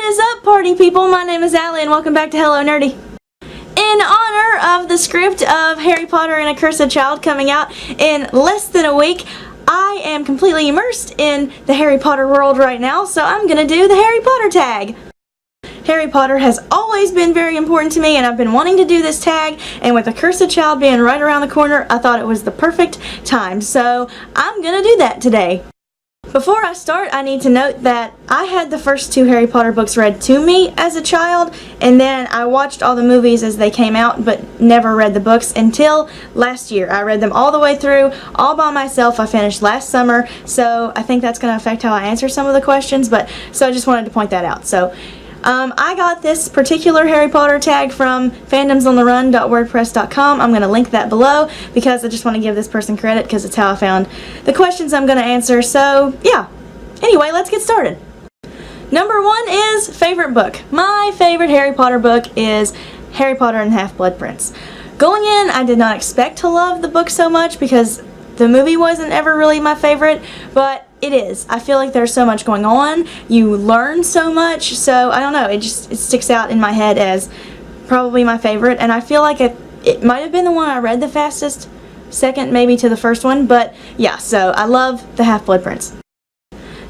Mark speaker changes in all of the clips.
Speaker 1: is up, party people? My name is Allie and welcome back to Hello Nerdy. In honor of the script of Harry Potter and a Cursed Child coming out in less than a week, I am completely immersed in the Harry Potter world right now, so I'm gonna do the Harry Potter tag. Harry Potter has always been very important to me, and I've been wanting to do this tag, and with a Cursed Child being right around the corner, I thought it was the perfect time, so I'm gonna do that today. Before I start, I need to note that I had the first two Harry Potter books read to me as a child, and then I watched all the movies as they came out, but never read the books until last year. I read them all the way through, all by myself. I finished last summer, so I think that's going to affect how I answer some of the questions, so I just wanted to point that out. So, I got this particular Harry Potter tag from fandomsontheRun.wordpress.com. I'm going to link that below because I just want to give this person credit because it's how I found the questions I'm going to answer. So, yeah. Anyway, let's get started. Number 1 is favorite book. My favorite Harry Potter book is Harry Potter and the Half-Blood Prince. Going in, I did not expect to love the book so much because the movie wasn't ever really my favorite, but it is. I feel like there's so much going on. You learn so much, so I don't know. It sticks out in my head as probably my favorite, and I feel like it might have been the one I read the fastest, second maybe to the first one, but yeah, so I love the Half-Blood Prince.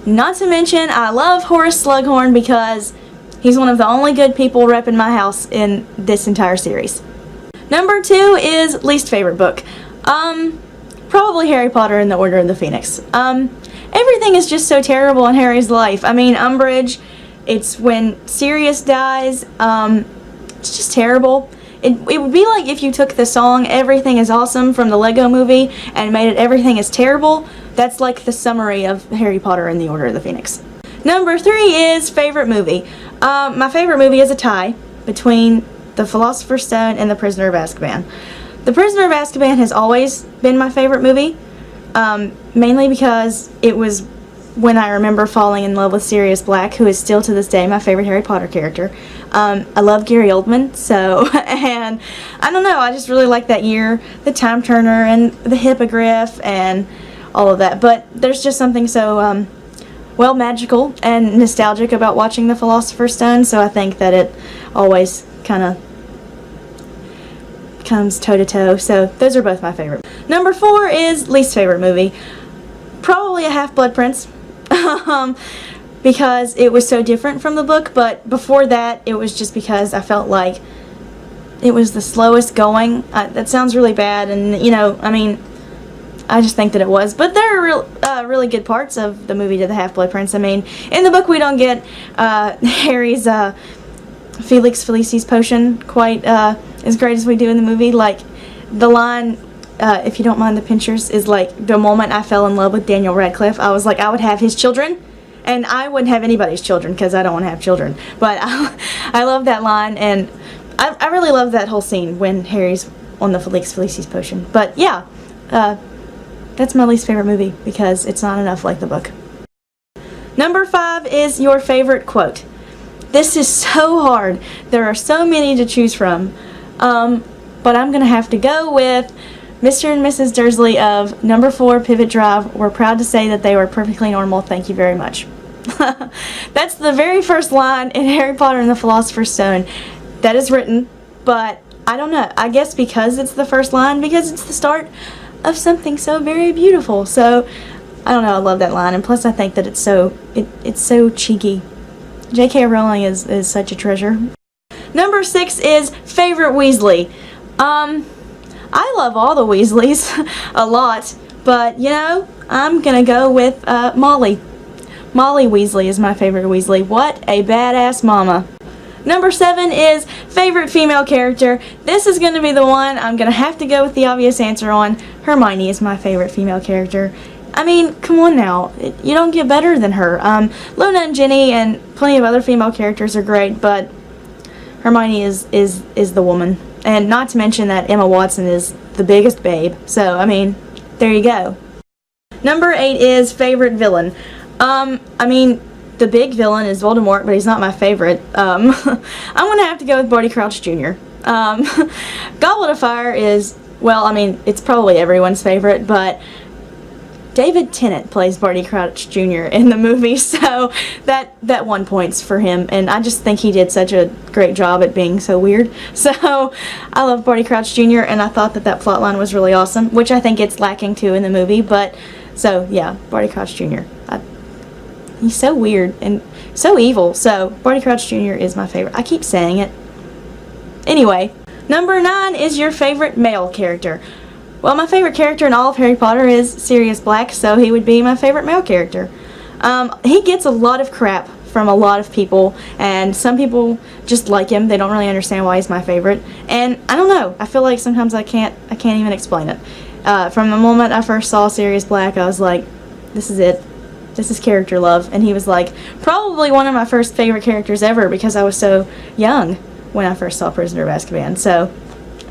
Speaker 1: Not to mention, I love Horace Slughorn because he's one of the only good people repping my house in this entire series. Number 2 is least favorite book. Probably Harry Potter and the Order of the Phoenix. Everything is just so terrible in Harry's life. I mean, Umbridge, it's when Sirius dies, it's just terrible. It would be like if you took the song Everything is Awesome from the Lego movie and made it Everything is Terrible. That's like the summary of Harry Potter and the Order of the Phoenix. Number 3 is favorite movie. My favorite movie is a tie between The Philosopher's Stone and The Prisoner of Azkaban. The Prisoner of Azkaban has always been my favorite movie. Mainly because it was when I remember falling in love with Sirius Black, who is still to this day my favorite Harry Potter character. I love Gary Oldman, so, and I don't know, I just really like that year, the Time Turner and the Hippogriff and all of that, but there's just something so, well, magical and nostalgic about watching The Philosopher's Stone, so I think that it always kind of comes toe-to-toe, so those are both my favorite. Number 4 is least favorite movie. Probably a Half-Blood Prince, because it was so different from the book, but before that, it was just because I felt like it was the slowest going. That sounds really bad, and, you know, I mean, I just think that it was, but there are really good parts of the movie to the Half-Blood Prince. I mean, in the book, we don't get Harry's Felix Felicis potion quite as great as we do in the movie. Like, the line, if you don't mind the pinchers, is like, the moment I fell in love with Daniel Radcliffe, I was like, I would have his children, and I wouldn't have anybody's children, because I don't want to have children, but I love that line, and I really love that whole scene when Harry's on the Felix Felicis potion. But yeah, that's my least favorite movie, because it's not enough like the book. Number 5 is your favorite quote. This is so hard. There are so many to choose from. But I'm going to have to go with Mr. and Mrs. Dursley of Number 4 Pivot Drive. We're proud to say that they were perfectly normal. Thank you very much. That's the very first line in Harry Potter and the Philosopher's Stone that is written, but I don't know. I guess because it's the first line, because it's the start of something so very beautiful. So, I don't know. I love that line, and plus I think that it's so cheeky. J.K. Rowling is such a treasure. Number 6 is favorite Weasley. I love all the Weasleys a lot, but, you know, I'm gonna go with Molly. Molly Weasley is my favorite Weasley. What a badass mama. Number 7 is favorite female character. This is gonna be the one I'm gonna have to go with the obvious answer on. Hermione is my favorite female character. I mean, come on now. You don't get better than her. Luna and Ginny and plenty of other female characters are great, but Hermione is the woman. And not to mention that Emma Watson is the biggest babe. So, I mean, there you go. Number 8 is favorite villain. I mean, the big villain is Voldemort, but he's not my favorite. I'm going to have to go with Barty Crouch Jr. Goblet of Fire is, well, I mean, it's probably everyone's favorite, but David Tennant plays Barty Crouch Jr. in the movie, so that 1 points for him, and I just think he did such a great job at being so weird. So I love Barty Crouch Jr., and I thought that plotline was really awesome, which I think it's lacking too in the movie, but so yeah, Barty Crouch Jr. He's so weird and so evil, so Barty Crouch Jr. is my favorite. I keep saying it. Anyway, number 9 is your favorite male character. Well, my favorite character in all of Harry Potter is Sirius Black, so he would be my favorite male character. He gets a lot of crap from a lot of people, and some people just like him. They don't really understand why he's my favorite, and I don't know. I feel like sometimes I can't even explain it. From the moment I first saw Sirius Black, I was like, this is it. This is character love, and he was like probably one of my first favorite characters ever because I was so young when I first saw Prisoner of Azkaban. So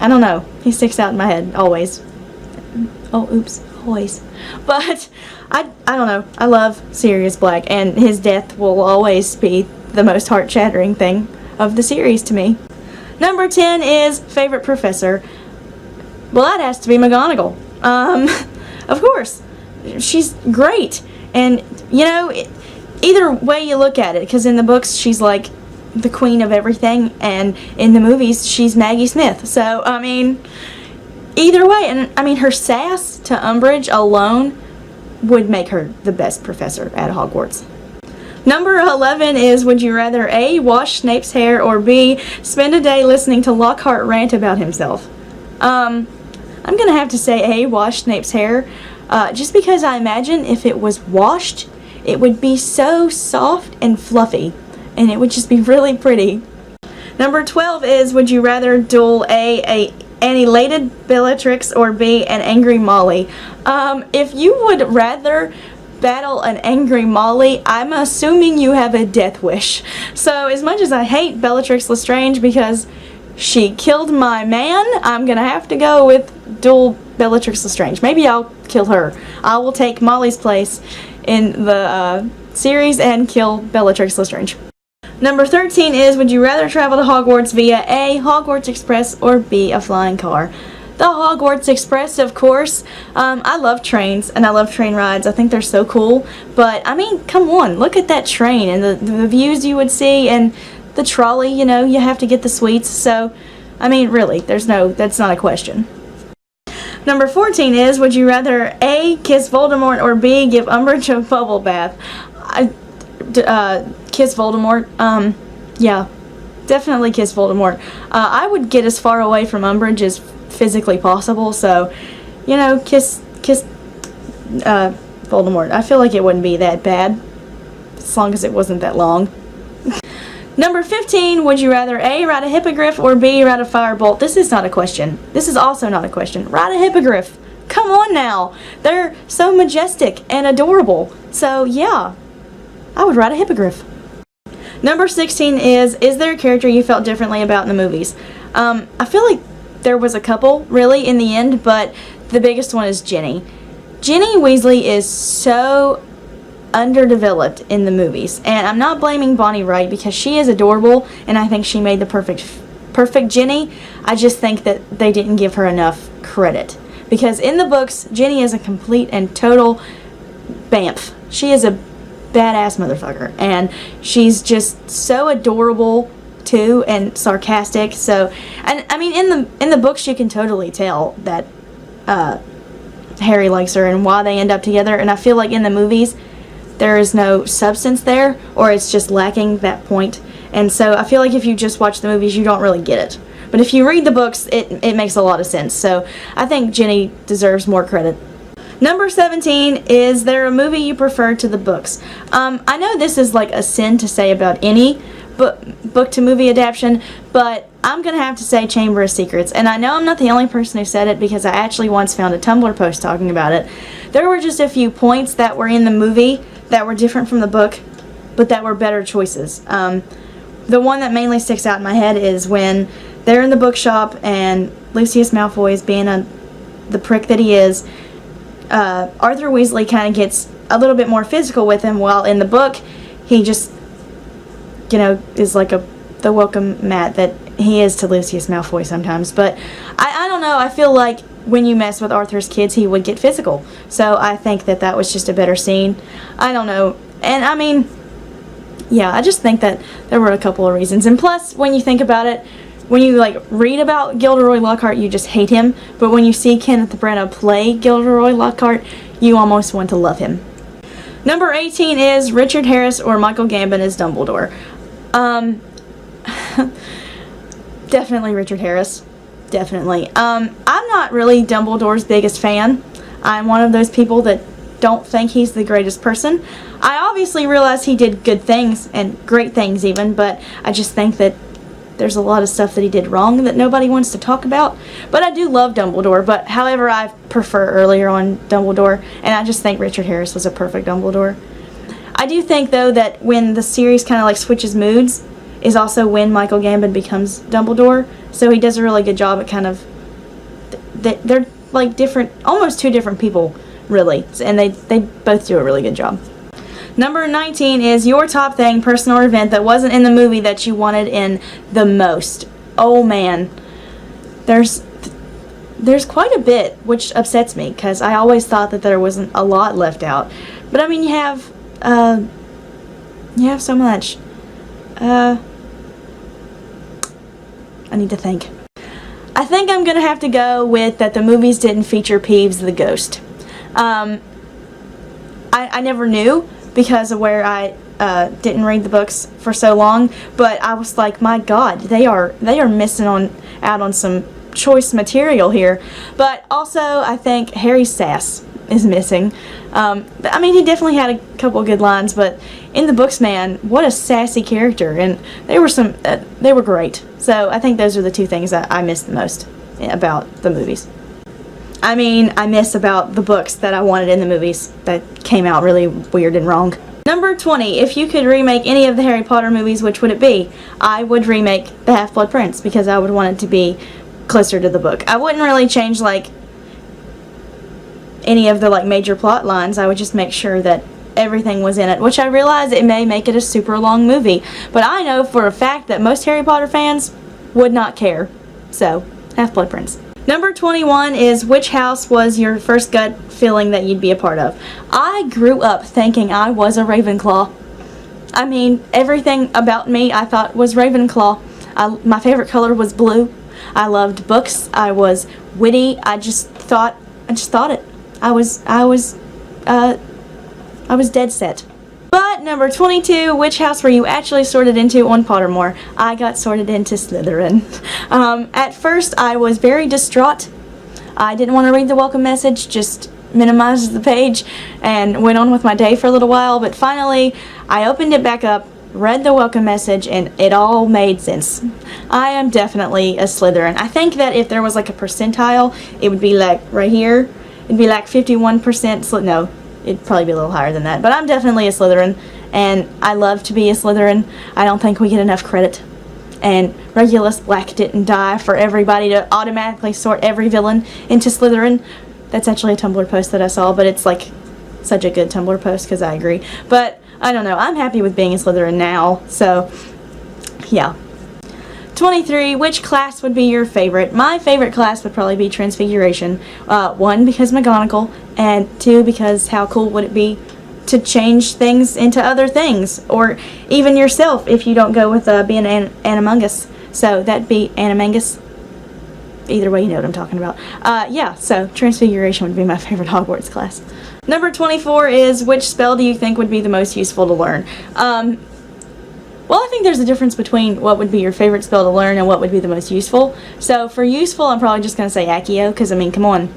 Speaker 1: I don't know. He sticks out in my head always. Oh, oops, always. But I don't know. I love Sirius Black, and his death will always be the most heart-shattering thing of the series to me. Number 10 is favorite professor. Well, that has to be McGonagall. Of course. She's great. And, you know, either way you look at it, because in the books she's like the queen of everything, and in the movies she's Maggie Smith. So, I mean, either way, and I mean, her sass to Umbridge alone would make her the best professor at Hogwarts. Number 11 is, would you rather A, wash Snape's hair, or B, spend a day listening to Lockhart rant about himself? I'm going to have to say A, wash Snape's hair, just because I imagine if it was washed, it would be so soft and fluffy, and it would just be really pretty. Number 12 is, would you rather duel an elated Bellatrix or B, an angry Molly? If you would rather battle an angry Molly, I'm assuming you have a death wish. So as much as I hate Bellatrix Lestrange because she killed my man, I'm gonna have to go with duel Bellatrix Lestrange. Maybe I'll kill her. I will take Molly's place in the series and kill Bellatrix Lestrange. Number 13 is, would you rather travel to Hogwarts via A, Hogwarts Express, or B, a flying car? The Hogwarts Express, of course. I love trains, and I love train rides. I think they're so cool. But, I mean, come on, look at that train, and the views you would see, and the trolley, you know, you have to get the sweets. So, I mean, really, that's not a question. Number 14 is, would you rather A, kiss Voldemort, or B, give Umbridge a bubble bath? Kiss Voldemort. Yeah, definitely kiss Voldemort. I would get as far away from Umbridge as physically possible, so, you know, kiss Voldemort. I feel like it wouldn't be that bad, as long as it wasn't that long. Number 15, would you rather A, ride a hippogriff, or B, ride a firebolt? This is not a question. This is also not a question. Ride a hippogriff. Come on now. They're so majestic and adorable. So, yeah, I would ride a hippogriff. Number 16 is there a character you felt differently about in the movies? I feel like there was a couple, really, in the end, but the biggest one is Ginny. Ginny Weasley is so underdeveloped in the movies, and I'm not blaming Bonnie Wright because she is adorable, and I think she made the perfect Ginny. I just think that they didn't give her enough credit, because in the books, Ginny is a complete and total bamf. She is a badass motherfucker, and she's just so adorable too, and sarcastic. So, and I mean, in the books, you can totally tell that Harry likes her and why they end up together. And I feel like in the movies, there is no substance there, or it's just lacking that point. And so I feel like if you just watch the movies, you don't really get it. But if you read the books, it makes a lot of sense. So I think Ginny deserves more credit. Number 17, is there a movie you prefer to the books? I know this is like a sin to say about any book to movie adaptation, but I'm going to have to say Chamber of Secrets. And I know I'm not the only person who said it, because I actually once found a Tumblr post talking about it. There were just a few points that were in the movie that were different from the book, but that were better choices. The one that mainly sticks out in my head is when they're in the bookshop and Lucius Malfoy is being the prick that he is. Arthur Weasley kind of gets a little bit more physical with him, while in the book he just, you know, is like the welcome mat that he is to Lucius Malfoy sometimes. But I don't don't know, I feel like when you mess with Arthur's kids, he would get physical. So I think that that was just a better scene. I don't know. And I mean, yeah, I just think that there were a couple of reasons. And plus, when you think about it, when you like read about Gilderoy Lockhart, you just hate him. But when you see Kenneth Branagh play Gilderoy Lockhart, you almost want to love him. Number 18 is Richard Harris or Michael Gambon as Dumbledore. Definitely Richard Harris. Definitely. I'm not really Dumbledore's biggest fan. I'm one of those people that don't think he's the greatest person. I obviously realize he did good things, and great things even, but I just think that there's a lot of stuff that he did wrong that nobody wants to talk about. But I do love Dumbledore, but however, I prefer earlier on Dumbledore, and I just think Richard Harris was a perfect Dumbledore. I do think, though, that when the series kind of like switches moods is also when Michael Gambon becomes Dumbledore, so he does a really good job at kind of, they're like different, almost two different people, really, and they both do a really good job. Number 19 is your top thing, person or event that wasn't in the movie that you wanted in the most. Oh man, there's quite a bit, which upsets me because I always thought that there wasn't a lot left out. But I mean, you have so much. I need to think. I think I'm gonna have to go with that the movies didn't feature Peeves the ghost. I never knew, because of where I didn't read the books for so long, but I was like, my God, they are missing out on some choice material here. But also, I think Harry's sass is missing. I mean, he definitely had a couple of good lines, but in the books, man, what a sassy character, and they were great. So I think those are the two things that I miss the most about the movies. I mean, I miss about the books that I wanted in the movies that came out really weird and wrong. Number 20, if you could remake any of the Harry Potter movies, which would it be? I would remake The Half-Blood Prince because I would want it to be closer to the book. I wouldn't really change like any of the like major plot lines. I would just make sure that everything was in it, which I realize it may make it a super long movie, but I know for a fact that most Harry Potter fans would not care. So, Half-Blood Prince. Number 21 is which house was your first gut feeling that you'd be a part of? I grew up thinking I was a Ravenclaw. I mean, everything about me I thought was Ravenclaw. My favorite color was blue. I loved books. I was witty. I just thought it. I was dead set. But number 22, which house were you actually sorted into on Pottermore? I got sorted into Slytherin. At first, I was very distraught. I didn't want to read the welcome message, just minimized the page, and went on with my day for a little while. But finally, I opened it back up, read the welcome message, and it all made sense. I am definitely a Slytherin. I think that if there was like a percentile, it would be like right here. It'd be like 51%. No. It'd probably be a little higher than that. But I'm definitely a Slytherin, and I love to be a Slytherin. I don't think we get enough credit. And Regulus Black didn't die for everybody to automatically sort every villain into Slytherin. That's actually a Tumblr post that I saw, but it's like such a good Tumblr post because I agree. But I don't know. I'm happy with being a Slytherin now. So, yeah. 23, which class would be your favorite? My favorite class would probably be Transfiguration. 1, because McGonagall, and 2, because how cool would it be to change things into other things, or even yourself if you don't go with being an Animagus. So that'd be Animagus. Either way, you know what I'm talking about. Yeah, so Transfiguration would be my favorite Hogwarts class. Number 24 is which spell do you think would be the most useful to learn? Well, I think there's a difference between what would be your favorite spell to learn and what would be the most useful. So for useful, I'm probably just going to say Accio, because I mean, come on.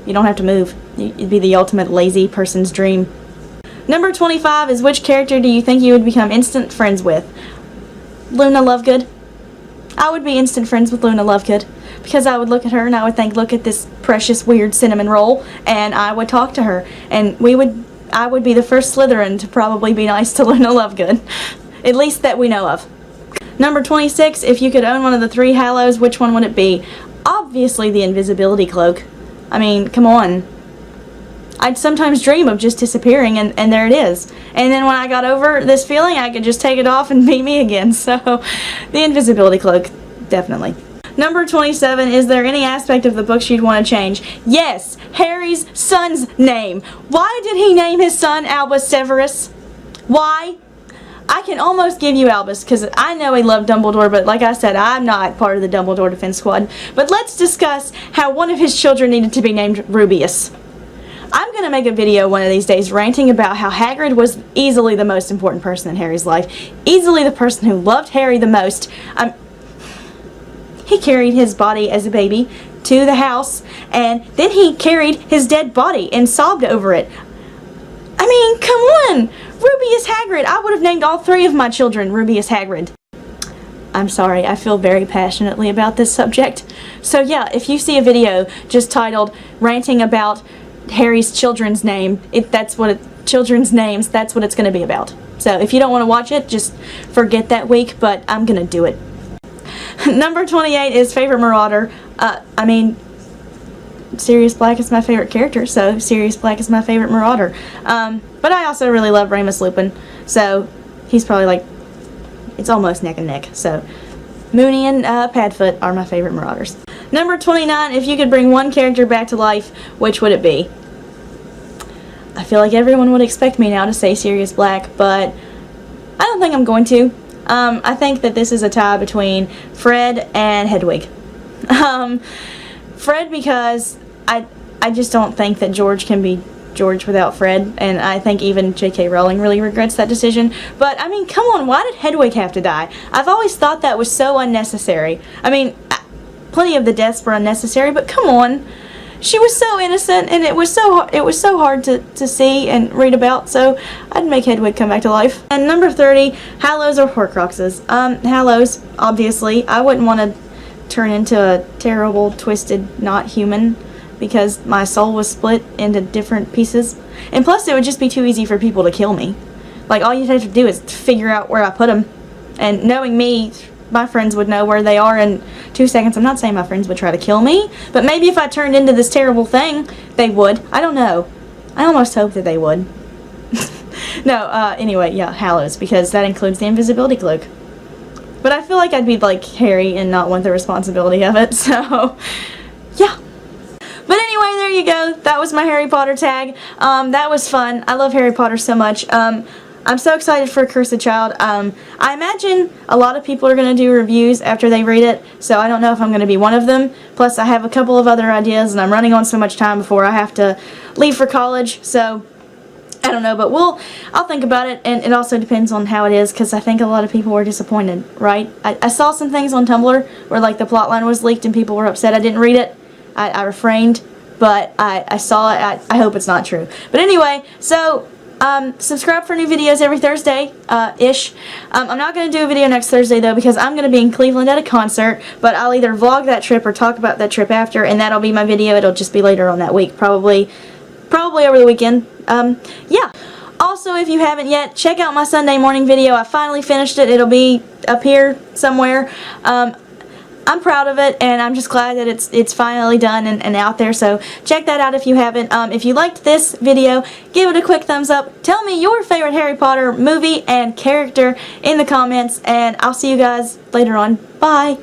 Speaker 1: You don't have to move. It'd be the ultimate lazy person's dream. Number 25 is which character do you think you would become instant friends with? Luna Lovegood. I would be instant friends with Luna Lovegood, because I would look at her and I would think, look at this precious weird cinnamon roll, and I would talk to her, and I would be the first Slytherin to probably be nice to Luna Lovegood. At least that we know of. Number 26, if you could own one of the 3 Hallows, which one would it be? Obviously the invisibility cloak. I mean, come on. I'd sometimes dream of just disappearing, and there it is. And then when I got over this feeling, I could just take it off and be me again. So, the invisibility cloak, definitely. Number 27, is there any aspect of the books you'd want to change? Yes, Harry's son's name. Why did he name his son Albus Severus? Why? I can almost give you Albus, because I know he loved Dumbledore, but like I said, I'm not part of the Dumbledore Defense Squad. But let's discuss how one of his children needed to be named Rubius. I'm going to make a video one of these days ranting about how Hagrid was easily the most important person in Harry's life. Easily the person who loved Harry the most. He carried his body as a baby to the house, and then he carried his dead body and sobbed over it. I mean, come on! Rubius Hagrid! I would have named all 3 of my children Rubius Hagrid. I'm sorry, I feel very passionately about this subject. So yeah, if you see a video just titled ranting about Harry's children's name, children's names, that's what it's going to be about. So if you don't want to watch it, just forget that week, but I'm going to do it. Number 28 is favorite Marauder. Sirius Black is my favorite character, so Sirius Black is my favorite Marauder. But I also really love Remus Lupin, so he's probably like, it's almost neck and neck. So Moony and Padfoot are my favorite Marauders. Number 29, if you could bring one character back to life, which would it be? I feel like everyone would expect me now to say Sirius Black, but I don't think I'm going to. I think that this is a tie between Fred and Hedwig. Fred, because I just don't think that George can be George without Fred, and I think even J.K. Rowling really regrets that decision. But, I mean, come on, why did Hedwig have to die? I've always thought that was so unnecessary. I mean, plenty of the deaths were unnecessary, but come on. She was so innocent, and it was so hard to see and read about, so I'd make Hedwig come back to life. And number 30, Hallows or Horcruxes? Hallows, obviously. I wouldn't want to turn into a terrible, twisted, not human, because my soul was split into different pieces. And plus, it would just be too easy for people to kill me. Like, all you'd have to do is figure out where I put them. And knowing me, my friends would know where they are in 2 seconds. I'm not saying my friends would try to kill me, but maybe if I turned into this terrible thing, they would. I don't know. I almost hope that they would. No, anyway, yeah, Hallows, because that includes the invisibility cloak. But I feel like I'd be like Harry and not want the responsibility of it, so yeah. But anyway, there you go. That was my Harry Potter tag. That was fun. I love Harry Potter so much. I'm so excited for Cursed Child. I imagine a lot of people are going to do reviews after they read it, so I don't know if I'm going to be one of them. Plus, I have a couple of other ideas, and I'm running on so much time before I have to leave for college, so I don't know, but I'll think about it, and it also depends on how it is, because I think a lot of people were disappointed, right? I saw some things on Tumblr where, like, the plotline was leaked and people were upset I didn't read it. I refrained, but I saw it. I hope it's not true. But anyway, so subscribe for new videos every Thursday, ish. I'm not going to do a video next Thursday, though, because I'm going to be in Cleveland at a concert, but I'll either vlog that trip or talk about that trip after, and that'll be my video. It'll just be later on that week, probably over the weekend. Yeah. Also, if you haven't yet, check out my Sunday morning video. I finally finished it. It'll be up here somewhere. I'm proud of it, and I'm just glad that it's finally done and out there, so check that out if you haven't. If you liked this video, give it a quick thumbs up. Tell me your favorite Harry Potter movie and character in the comments, and I'll see you guys later on. Bye!